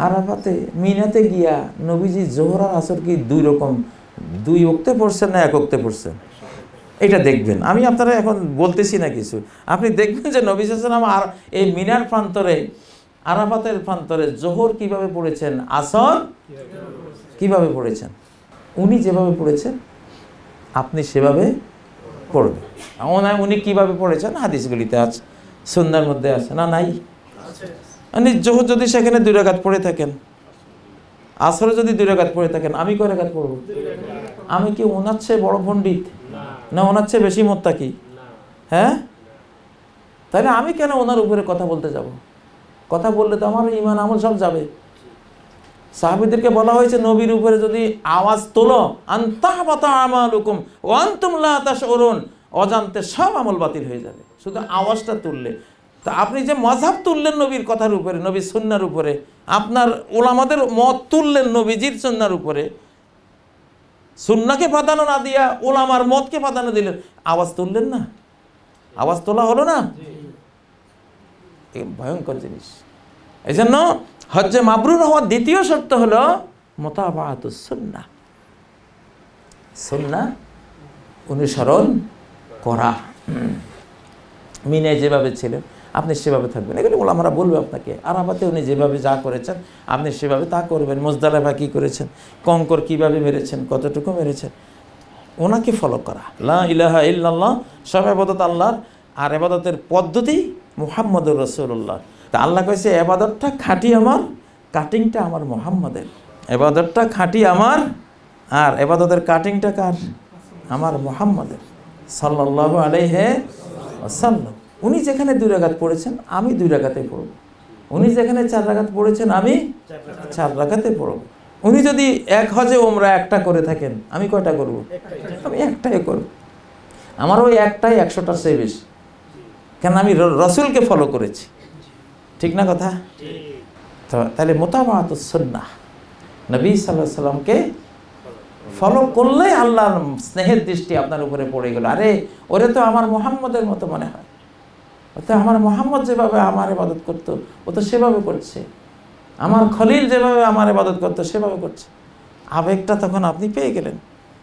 আরাফাতে মিনাতে গিয়া নবীজি জোহর আর আসর কি দুই রকম, দুই ওক্তে পড়ছেন না এক ওক্তে পড়ছেন, এটা দেখবেন। আমি আপনারা এখন বলতেছি না কিছু, আপনি দেখবেন যে নবী সাল্লাল্লাহু আলাইহি ওয়াসাল্লাম আর এই মিনার প্রান্তরে, আরাফাতের প্রান্তরে জোহর কিভাবে পড়েছেন, আসর কিভাবে পড়েছেন। উনি যেভাবে পড়েছেন আপনি সেভাবে পড়বেন। উনি কিভাবে পড়েছেন হাদিসগুলিতে আছে, সুন্নাহর মধ্যে আছে না, নাই? জোহর যদি সেখানে 2 রাকাত পড়ে থাকেন, আসরে যদি 2 রাকাত পড়ে থাকেন, আমি কয় রাকাত পড়ব? আমি কি ওনার চেয়ে বড় পণ্ডিত না ওনার চেয়ে বেশি মোত্তাকি? হ্যাঁ, তাহলে আমি কেন ওনার উপরে কথা বলতে যাব? কথা বললে তো আমার ঈমান আমল সব যাবে। সাহাবীদেরকে বলা হয়েছে নবীর উপরে যদি আওয়াজ তোলো আনতাহবাতা আমালুকুম ওয়া আনতুম লা তাশউরুন, অজান্তে সব আমল বাতিল হয়ে যাবে শুধু আওয়াজটা তুললে। তা আপনি যে মাযহাব তুললেন নবীর কথার উপরে, নবীর সুন্নাহর উপরে, আপনার ওলামাদের মত তুললেন নবীজির সুন্নাহর উপরে, সুন্নাহকে প্রাধান্য না দিয়া ওলামার মতকে প্রাধান্য দিলেন, আওয়াজ তুললেন না? আওয়াজ তোলা হলো না? এই ভয়ঙ্কর জিনিস। এই জন্য হজ্জে মাবরুর হওয়ার দ্বিতীয় শর্ত হলো মুতাবাআতুস সুন্নাহ, সুন্নাহ অনুসরণ করা। মিনায় যেভাবে ছিলেন আপনি সেভাবে থাকবেন, এগুলো ওলামারা বলবে আপনাকে। আরাফাতে উনি যেভাবে যা করেছেন আপনি সেভাবে তা করবেন। মুজদালিফা কী করেছেন, কঙ্কর কীভাবে মেরেছেন, কতটুকু মেরেছেন, ওনাকে ফলো করা। লা ইলাহা ইল্লাল্লাহ, সব ইবাদত আল্লাহর, আর ইবাদতের পদ্ধতি মুহাম্মদুর রাসূলুল্লাহ। তা আল্লাহ কইছে ইবাদতটা খাঁটি আমার, কাটিংটা আমার মুহাম্মাদের। ইবাদতটা খাঁটি আমার, আর ইবাদতের কাটিংটা কার? আমার মুহাম্মাদের সাল্লাল্লাহু আলাইহি ওয়াসাল্লাম। উনি যেখানে 2 রাকাত পড়েছেন আমি 2 রাকাতে পড়ব, উনি যেখানে 4 রাকাত পড়েছেন আমি 4 রাকাতে পড়ব। উনি যদি এক হজে ওমরা একটা করে থাকেন আমি কয়টা করব? আমি একটাই করব। আমার ওই একটাই 100টার চেয়ে বেশি, কেন আমি রাসূলকে ফলো করেছি। ঠিক না কথা? তো তাহলে মুতাবাআতুস সুন্নাহ, নবী সাল্লাল্লাহু আলাইহি সাল্লামকে ফলো করলে আল্লাহর স্নেহের দৃষ্টি আপনার উপরে পড়ে গেল। আরে ওরে তো আমার মুহাম্মদের মতো মনে হয়, ও তো আমার মুহাম্মদ যেভাবে আমার ইবাদত করতো ও তো সেভাবে করছে, আমার খলিল যেভাবে আমার ইবাদত করতো সেভাবে করছে। আবেগটা তখন আপনি পেয়ে গেলেন।